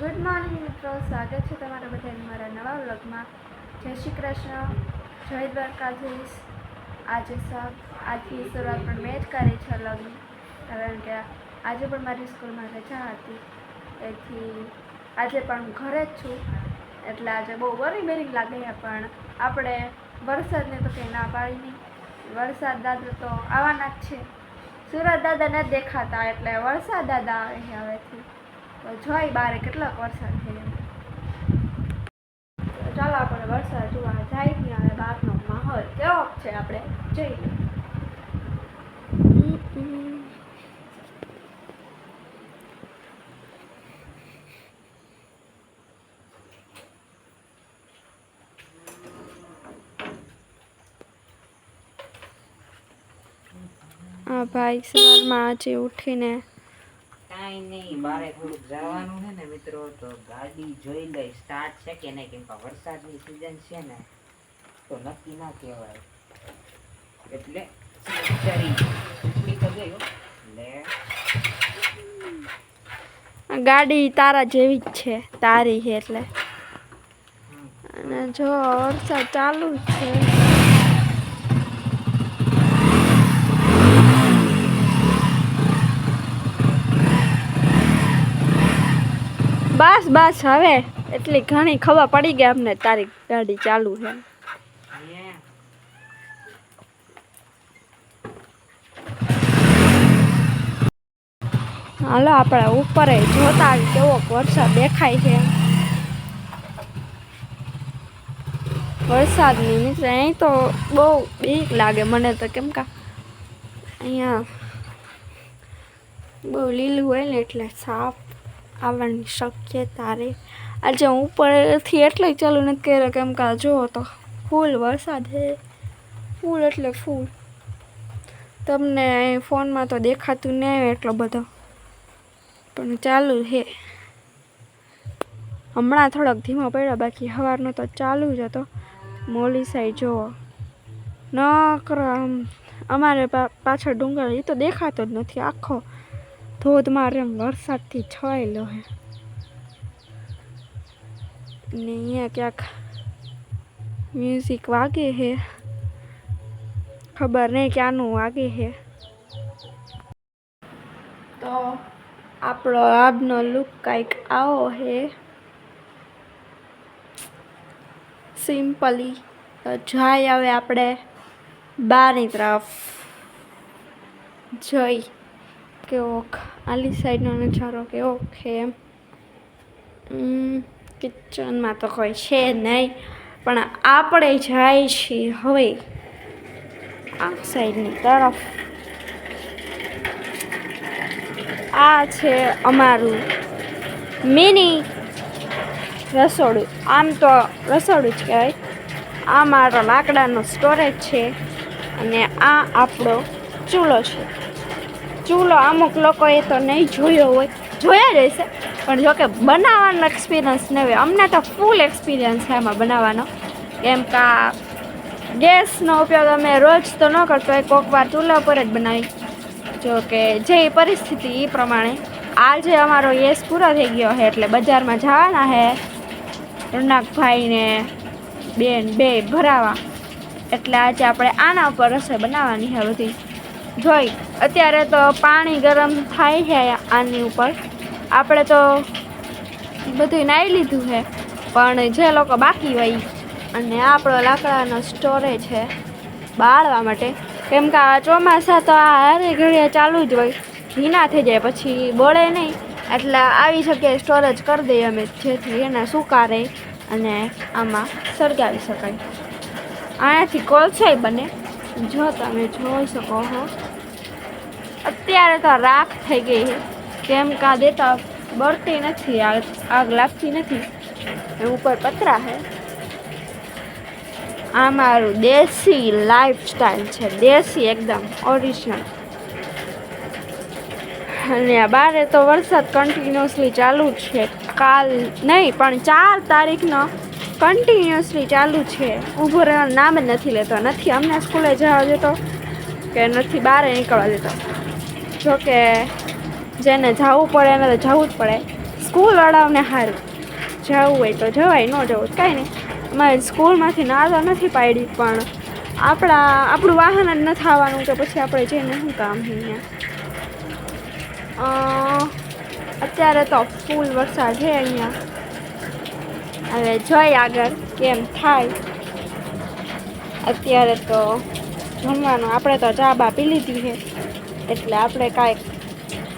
Good morning મિત્રો, સ્વાગત છે તમારા બધાને મારા નવા વ્લોગમાં। જય શ્રી કૃષ્ણ, જય દ્વારકાધીશ। આજથી શરૂઆત પણ મેં જ કરી છે વ્લોગની, કારણ કે આજે પણ મારી સ્કૂલમાં રજા હતી, તેથી આજે પણ હું ઘરે જ છું। એટલે આજે બહુ બોરિંગ લાગે છે, પણ આપણે વરસાદને તો કંઈ ના પાડી નહીં। વરસાદ દાદા તો આવવાના જ છે, સુરત દાદા નથી દેખાતા, એટલે વરસાદ દાદા આવે છે હવેથી। તો જોઈ બારે કેટલોક વરસાદ થયો, તો ચાલો આપણે વરસાદ જોવા જાય ને હવે બહારનો માહોલ કેવો છે આપણે જોઈ લઈએ। હા ભાઈ, સવારમાં આજે ઉઠીને કાંઈ નહીં, બારે થોડુંક જવાનું છે ને મિત્રો, તો ગાડી જોઈ લઈ સ્ટાર્ટ છે કે નહીં, કેમ કે વરસાદની સિઝન છે ને તો નક્કી ના કહેવાય, એટલે ગાડી તારા જેવી જ છે, તારી છે એટલે। અને જો વરસાદ ચાલુ જ છે, બસ હવે એટલી ઘણી ખબર પડી ગઈ અમને તારી ગાડી ચાલુ છે। હાલો આપણે ઉપર જોતા કેવો વરસાદ દેખાય છે। વરસાદની નીચે અહીં તો બહુ બીક લાગે મને તો, કેમ કે અહીંયા બહુ લીલું હોય ને એટલે સાપ આવવાની શક્યતા રહે। આજે હું ઉપરથી એટલે ચાલુ નથી કર્યો, કેમ કે જુઓ તો ફૂલ વરસાદ છે, ફૂલ એટલે ફૂલ। તમને ફોનમાં તો દેખાતું નહીં આવે એટલો બધો, પણ ચાલુ છે। હમણાં થોડોક ધીમો પડ્યો, બાકી સવારનો તો ચાલુ જ હતો। મોલી સાઈડ જુઓ ન કરો, અમારે પાછળ ડુંગર એ તો દેખાતો જ નથી, આખો ધોધમાર એમ વરસાદથી છવાયેલો છે। ને અહીંયા ક્યાંક મ્યુઝિક વાગે છે, ખબર નહીં ક્યાંનું વાગે છે। તો આપણો આજનો લુક કંઈક આવો છે, સિમ્પલી। તો જાય હવે આપણે બહારની તરફ જોઈ કેવો આલી સાઈડનો નજારો કેવો છે એમ। કિચનમાં તો કોઈ છે નહીં, પણ આપણે જાય છીએ હવે આ સાઈડની તરફ। આ છે અમારું મિની રસોડું, આમ તો રસોડું જ કહેવાય। આ મારો લાકડાનો સ્ટોરેજ છે, અને આ આપણો ચૂલો છે। ચૂલો અમુક લોકોએ તો નહીં જોયો હોય, જોયા જ હશે, પણ જોકે બનાવવાનો એક્સપિરિયન્સ ન હોય। અમને તો ફૂલ એક્સપિરિયન્સ છે એમાં બનાવવાનો, કેમ કે ગેસનો ઉપયોગ અમે રોજ તો ન કરતો હોય, કોઈક વાર ચૂલા પર જ બનાવી, જો કે જે પરિસ્થિતિ એ પ્રમાણે। આજે અમારો ગેસ પૂરો થઈ ગયો છે, એટલે બજારમાં જવાના છે રણાકભાઈને બેન બે ભરાવા, એટલે આજે આપણે આના ઉપર રસોઈ બનાવવાની છે બધી જોઈ। અત્યારે તો પાણી ગરમ થાય છે આની ઉપર, આપણે તો બધું નાહી લીધું છે, પણ જે લોકો બાકી હોય, અને આપણો લાકડાનો સ્ટોરેજ છે બાળવા માટે, કેમ કે આ ચોમાસા તો આ હારે ઘડીએ ચાલુ જ હોય, ભીના થઈ જાય પછી બળે નહીં, એટલે આવી જગ્યાએ સ્ટોરેજ કરી દઈએ અમે, જેથી એને સુકારે અને આમાં સળગાવી શકાય। આનાથી કોલસાઈ બને, જો તમે જોઈ શકો છો। અત્યારે તો રાખ થઈ ગઈ છે, કેમ કે દેતા બળતી નથી, આગ લાગતી નથી, ઉપર પતરા છે। આ મારું દેશી લાઈફ સ્ટાઈલ છે, દેશી એકદમ ઓરિજિનલ। અને બારે તો વરસાદ કન્ટિન્યુઅસલી ચાલુ છે, કાલ નહીં પણ 4 તારીખનો કન્ટિન્યુઅસલી ચાલુ છે। ઊભું રહેવાનું નામ જ નથી લેતો, નથી અમને સ્કૂલે જવા દેતો કે નથી બહાર નીકળવા દેતો। જોકે જેને જવું પડે એને તો જવું જ પડે, સ્કૂલવાળાઓને સારું, જવું હોય તો જવાય, ન જવું તો કાંઈ નહીં. અમારે સ્કૂલમાંથી ના તો નથી પાડી, પણ આપણું વાહન જ નથી આવવાનું તો પછી આપણે જઈને શું કામ છે અહીંયા. અત્યારે તો ફૂલ વરસાદ છે અહીંયા. હવે જોઈ આગળ કેમ થાય. અત્યારે તો જમવાનું આપણે તો ચા બા પી લીધી છે, એટલે આપણે કાંઈક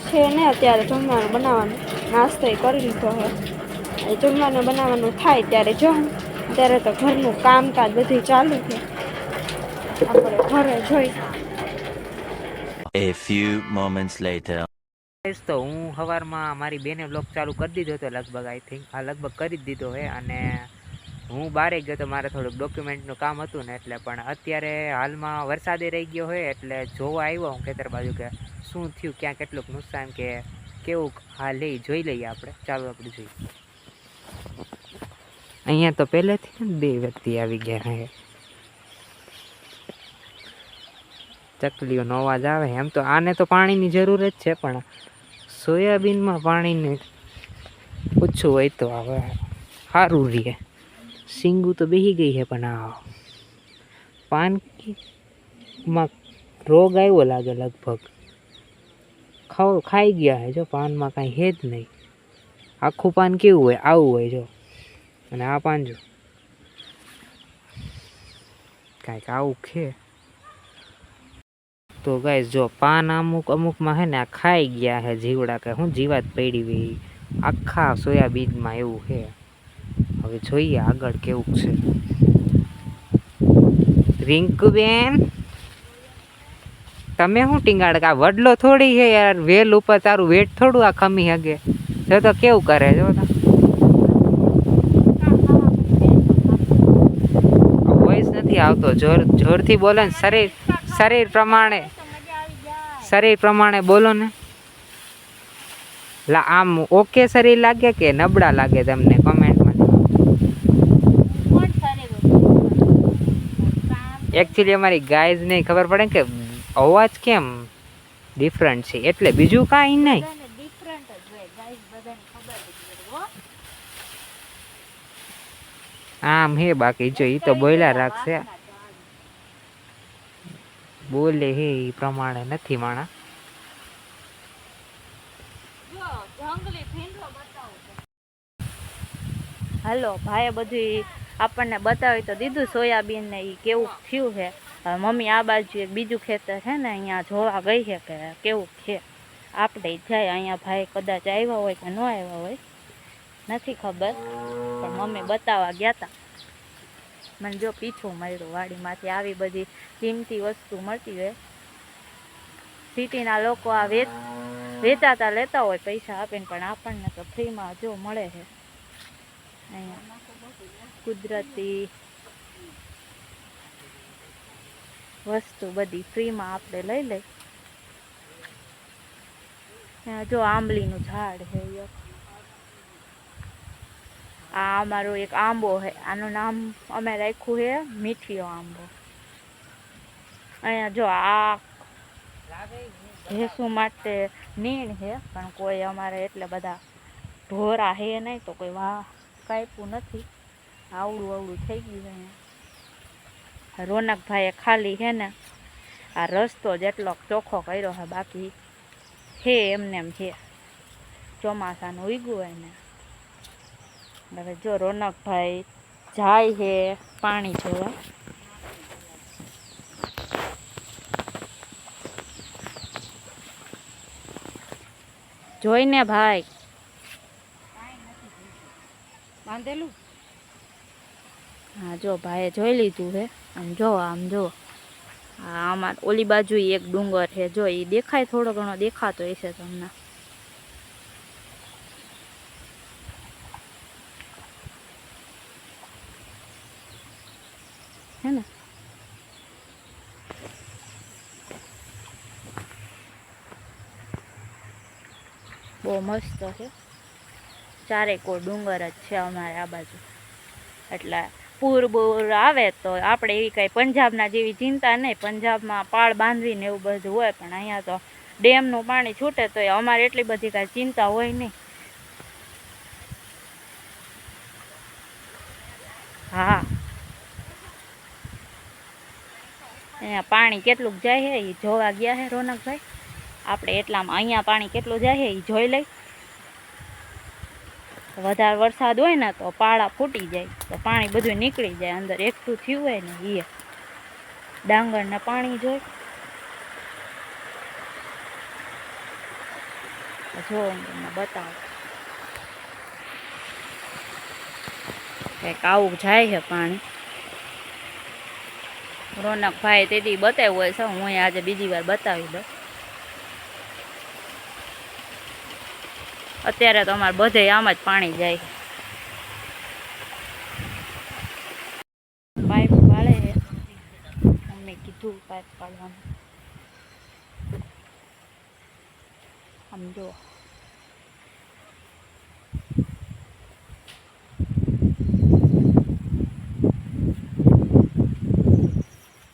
છે ને અત્યારે જમવાનું બનાવવાનું, નાસ્તો કરી લીધો છે. જમવાનું બનાવવાનું થાય ત્યારે જોઉં. અત્યારે તો ઘરનું કામકાજ બધું ચાલુ છે, આપણે ઘરે જોઈ. A few moments later. તો હું સવારમાં મારી બેને બ્લોગ ચાલુ કરી દીધો હતો લગભગ, આઈ થિંક લગભગ કરી જ દીધો છે. અને હું બહાર ગયો તો મારે થોડુંક ડોક્યુમેન્ટનું કામ હતું ને એટલે. પણ અત્યારે હાલમાં વરસાદે રહી ગયો હોય એટલે જોવા આવ્યો હું ખેતર બાજુ કે શું થયું, ક્યાં કેટલુંક નુકસાન કે કેવું હાલ એ જોઈ લઈએ આપણે. ચાલો આપણે જોઈએ. અહીંયા તો પહેલેથી બે વ્યક્તિ આવી ગયા છે. ચકલીઓનો અવાજ આવે. એમ તો આને તો પાણીની જરૂર જ છે, પણ સોયાબીનમાં પાણીને ઓછું હોય તો હવે સારું રહે. સિંગું તો બેસી ગઈ છે, પણ આ પાનમાં રોગ આવ્યો લાગે લગભગ. ખાઈ ગયા છે જો. પાનમાં કાંઈ છે જ નહીં. આખું પાન કેવું હોય આવું હોય જો, અને આ પાન જો કાંઈક આવું છે. તો ગાઈસ જો પાન અમુકમાં છે ને આ ખાઈ ગયા છે જીવડા, કે હું જીવાત પડી હોય આખા સોયાબીનમાં એવું છે. હવે જોઈએ આગળ કેવું છે. રિંકુબેન તમે શું ટીંગાડ, આ વડલો થોડી છે યાર, વેલ ઉપર તારું વેટ થોડું આ ખમી હગે. જો તો કેવું કરે જો. વોઇસ નથી આવતો, જોરથી બોલો ને. શરીર પ્રમાણે બોલો ને. આમ ઓકે શરીર લાગે કે નબળા લાગે તમને કમેન્ટમાં. એકચ્યુઅલી અમારી ગાઈઝ ને ખબર પડે કે અવાજ કેમ ડિફરન્ટ છે, એટલે બીજું કાંઈ નહીં. આમ હે, બાકી જો ઈ તો બોલ્યા રાખશે. બોલે હે એ પ્રમાણે નથી માણા. હાલો ભાઈએ બધું આપણને બતાવી તો દીધું સોયાબીન ને એ કેવું થયું છે. મમ્મી આ બાજુ એક બીજું ખેતર છે ને અહીંયા જોવા ગઈ છે કે કેવું છે. આપણે જાય અહીંયા ભાઈ કદાચ આવ્યા હોય કે ન આવ્યા હોય નથી ખબર, પણ મમ્મી બતાવવા ગયા હતા. મને જો પીછું મળ્યું વાડીમાંથી. આવી બધી કિંમતી વસ્તુ મળતી હોય. સિટીના લોકો આ વેચાતા લેતા હોય પૈસા આપીને, પણ આપણને તો ફ્રીમાં જો મળે છે. અહીંયા કુદરતી વસ્તુ બધી ફ્રીમાં આપણે લઈ લઈ. જો આંબલીનું ઝાડ છે. આ અમારો એક આંબો છે, આનું નામ અમે રાખ્યું છે મીઠિયો આંબો. અહીંયા જો આ ભેંસુ માટે નીણ છે, પણ કોઈ અમારે એટલે બધા ઢોરા છે નહીં, તો કોઈ કાપ્યું નથી. આવડું થઈ ગયું છે અહીંયા. રોનકભાઈએ ખાલી છે ને આ રસ્તો જેટલો ચોખ્ખો કર્યો છે, બાકી છે એમને એમ છે. ચોમાસાનું ઉગ્યું હોય ને. હવે જો રોનકભાઈ જાય છે પાણી જોવા. જોઈને ભાઈ બાંધેલું. હા જો ભાઈએ જોઈ લીધું છે. આમ જો આમાં ઓલી બાજુ એક ડુંગર છે, જો એ દેખાય, થોડો ઘણો દેખાતો હશે તમને. હે ને બહુ મસ્ત છે. ચારે કોઈ ડુંગર જ છે અમારે આ બાજુ. એટલે પૂર આવે તો આપણે એવી કાંઈ પંજાબના જેવી ચિંતા નહીં. પંજાબમાં પાળ બાંધવીને એવું બધું હોય, પણ અહીંયા તો ડેમનું પાણી છૂટે તો અમારે એટલી બધી કાંઈ ચિંતા હોય નહીં. અહીંયા પાણી કેટલું જાય છે એ જોવા ગયા છે રોનકભાઈ. આપણે એટલામાં અહીંયા પાણી કેટલું જાય છે એ જોઈ લઈ. વધારે વરસાદ હોય ને તો પાળા ફૂટી જાય તો પાણી બધું નીકળી જાય, અંદર એકઠું થયું હોય ને એ ડાંગરને પાણી જોઈ. જો તમને બતાવો કંઈક આવું જાય છે પાણી. રોનકભાઈ તેથી બતાવ્યું હોય છે, હું આજે બીજી વાર બતાવી દઉં. અત્યારે તો અમારે બધે આમ જ પાણી જાય. પાઇપ પાડે છે, અમને કીધું પાઇપ પાડવાનું. આમ જો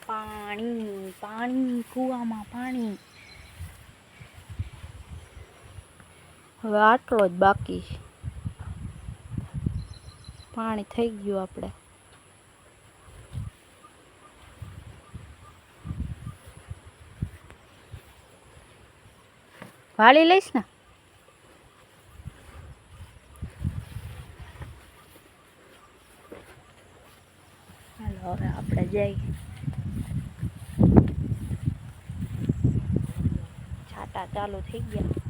પાણી પાણી કૂવામાં પાણી. હવે આટલો જ બાકી, પાણી થઈ ગયું. આપણે વાળી લઈશ ને. હાલો હવે આપણે જઈએ. છાટા ચાલુ થઈ ગયા.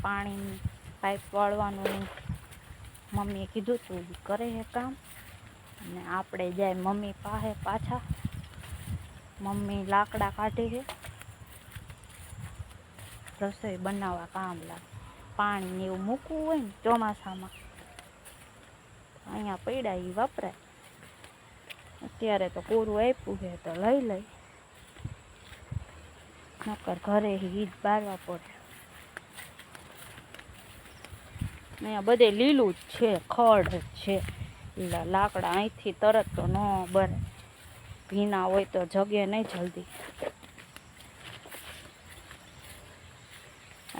પાણી પાઇપ વાળવાનું મમ્મીએ કીધું તું કરે છે કામ. અને આપણે જાય મમ્મી પાસે પાછા. મમ્મી લાકડા કાઢે છે, રસોઈ બનાવવા કામ લાગે. પાણી ને એવું મૂકવું હોય ને ચોમાસામાં અહીંયા પડ્યા એ વપરાય. અત્યારે તો પૂરું આપ્યું છે તો લઈ લઈ, નકર ઘરે ઈજ બારવા પડે. અહીંયા બધે લીલું જ છે, ખડ જ છે. લાકડા અહીંથી તરત તો ન બરે, ભીના હોય તો જગે નહીં જલ્દી.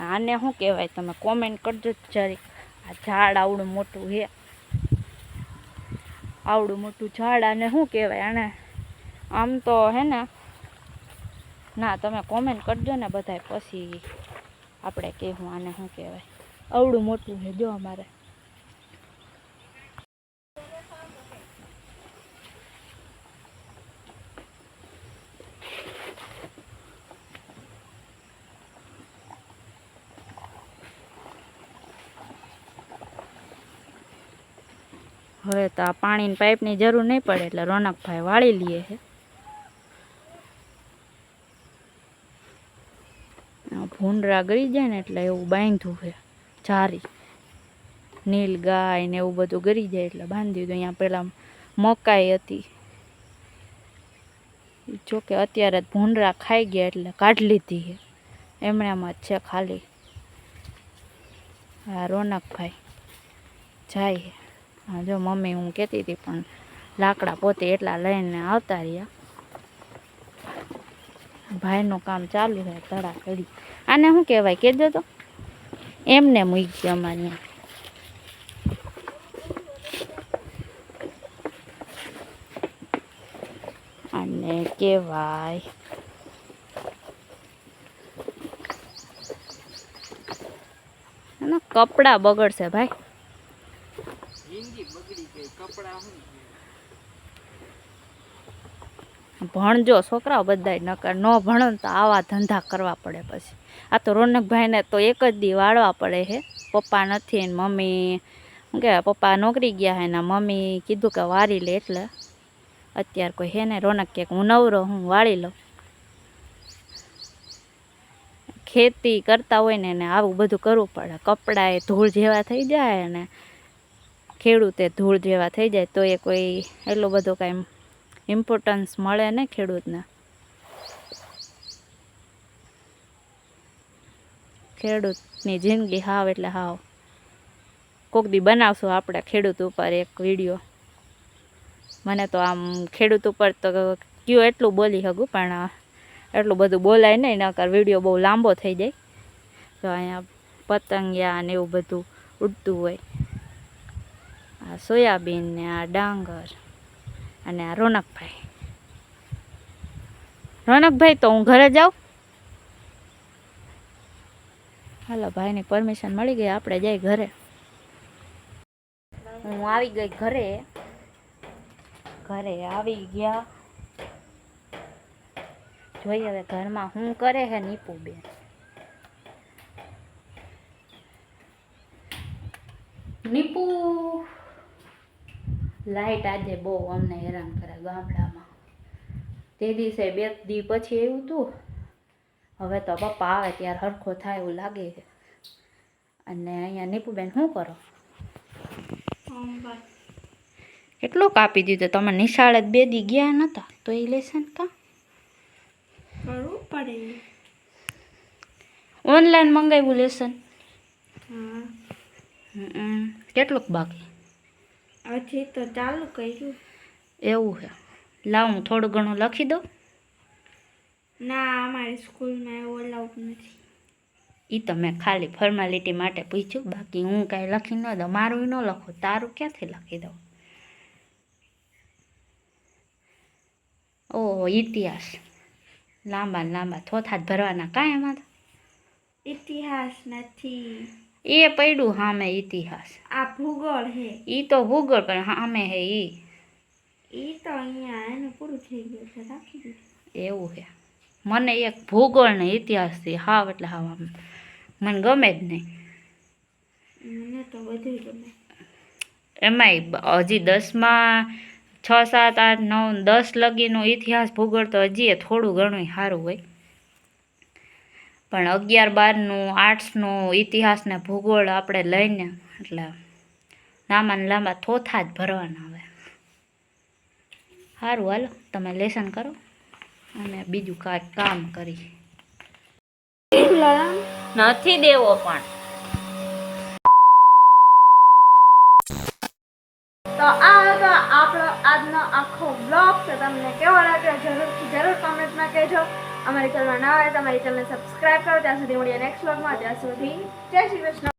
આને શું કહેવાય તમે કોમેન્ટ કરજો જરીક. આ ઝાડ આવડું મોટું છે, આવડું મોટું ઝાડ આને શું કહેવાય? આને આમ તો હે ને, ના તમે કોમેન્ટ કરજો ને બધાય, પછી આપણે કહેવું આને શું કહેવાય. આવડું મોટું છે જો અમારે. હવે તો આ પાણીની પાઇપની જરૂર નહીં પડે એટલે રોનકભાઈ વાળી લઈએ છે. ભૂંડરા ગળી જાય ને એટલે એવું બાંધ્યું છે જારી. નીલ ગાય ને એવું બધું ગરી જાય એટલે બાંધી દીધું. અહીંયા પેલા મકાઈ હતી, જોકે અત્યારે ભૂંડરા ખાઈ ગયા એટલે કાઢી લીધી છે. એમણામાં જ છે ખાલી. હા રોનકભાઈ જાય. હા જો મમ્મી હું કહેતી હતી પણ લાકડા પોતે એટલા લઈને આવતા રહ્યા. ભાઈનું કામ ચાલુ છે તળા કડી. આને શું કહેવાય કહેજો તો? એમને મૂકી અમારે આને કહેવાય કપડા બગડશે ભાઈ. ભણજો છોકરાઓ બધાય, નકર ન ભણો તો આવા ધંધા કરવા પડે પછી. આ તો રોનકભાઈને તો એક જ દી વાળવા પડે છે. પપ્પા નથી ને મમ્મી શું કહેવાય, પપ્પા નોકરી ગયા હે ને મમ્મી કીધું કે વાળી લે, એટલે અત્યારે કોઈ હે ને. રોનક કે હું નવરો હું વાળી લઉં. ખેતી કરતા હોય ને એને આવું બધું કરવું પડે. કપડાં એ ધૂળ જેવા થઈ જાય ને ખેડૂતે ધૂળ જેવા થઈ જાય તો એ કોઈ એટલું બધું કાંઈ ઇમ્પોર્ટન્સ મળે ને ખેડૂતને. ખેડૂતની જિંદગી હાવ એટલે હાવ. કોક દી બનાવશું આપણે ખેડૂત ઉપર એક વિડીયો. મને તો આમ ખેડૂત ઉપર તો કયો એટલું બોલી શકું પણ એટલું બધું બોલાય નહીં, નકર વિડીયો બહુ લાંબો થઈ જાય. તો અહીંયા પતંગિયા ને એવું બધું ઉડતું હોય. આ સોયાબીન ને આ ડાંગર અને આ રોનકભાઈ. રોનકભાઈ તો હું ઘરે જાઉં. હાલો ભાઈની પરમિશન મળી ગઈ, આપણે જઈ ઘરે. હું આવી ગઈ ઘરે. ઘરે આવી ગયા. જોઈએ હવે ઘરમાં શું કરે હે નીપુબેન. નીપુ લાઈટ આજે બહુ અમને હેરાન કરે ગામડામાં. તે દિવસે 2 દી પછી એવું હતું. હવે તો પપ્પા આવે ત્યારે હરખો થાય એવું લાગે છે. અને અહીંયા નીપુબેન શું કરો? કેટલું કાપી દીધું તમે? નિશાળે 2 દી ગયા નતા તો એ લેસન કા કરવું પડે. ઓનલાઈન મંગાવ્યું લેસન? હા, કેટલુંક બાકી? હજી તો ચાલુ કર્યું. એવું છે. લાવ હું થોડું ઘણું લખી દઉં. ના, અમારી સ્કૂલમાં એવું અલાઉડ નથી. એ તો મેં ખાલી ફોર્માલિટી માટે પૂછ્યું, બાકી હું કાંઈ લખી ન દઉં. મારું ન લખું, તારું ક્યાંથી લખી દઉં? ઓહો, ઇતિહાસ લાંબા ને લાંબા થોથા જ ભરવાના કાંઈ એમાં તો. ઇતિહાસ નથી, એ પડ્યું સામે ઇતિહાસ. આ ભૂગોળ હે. એ તો ભૂગોળ પણ સામે હે એ. એ તો અહીંયા એનું પૂરું થઈ ગયું છે, રાખી દીધું. એવું છે. મને એક ભૂગોળ ને ઇતિહાસથી હાવ એટલે હાવ આમ મને ગમે જ નહીં. મને તો બધું ગમે. એમાંય હજી 10માં 6, 7, 8, 9, 10 લગીનો ઇતિહાસ ભૂગોળ તો હજી થોડું ઘણું સારું હોય. પણ 11, 12નું આર્ટ્સનું ઇતિહાસ ને ભૂગોળ આપણે લઈને એટલે લાંબા ને લાંબા થોથા જ ભરવાના આવે. સારું હાલો તમે લેસન કરો અને બીજું કાંઈક કામ કરી. નથી દેવો પણ. તો આ હતો આપણો આજનો આખો બ્લોગ. તો તમને કેવો લાગ્યો જરૂર કોમેન્ટમાં કહેજો. અમારી ચેનલમાં નવા હોય તો અમારી ચેનલને સબસ્ક્રાઇબ કરો. ત્યાં સુધી મળીએ નેક્સ્ટ બ્લોગમાં. ત્યાં સુધી જય શ્રી કૃષ્ણ.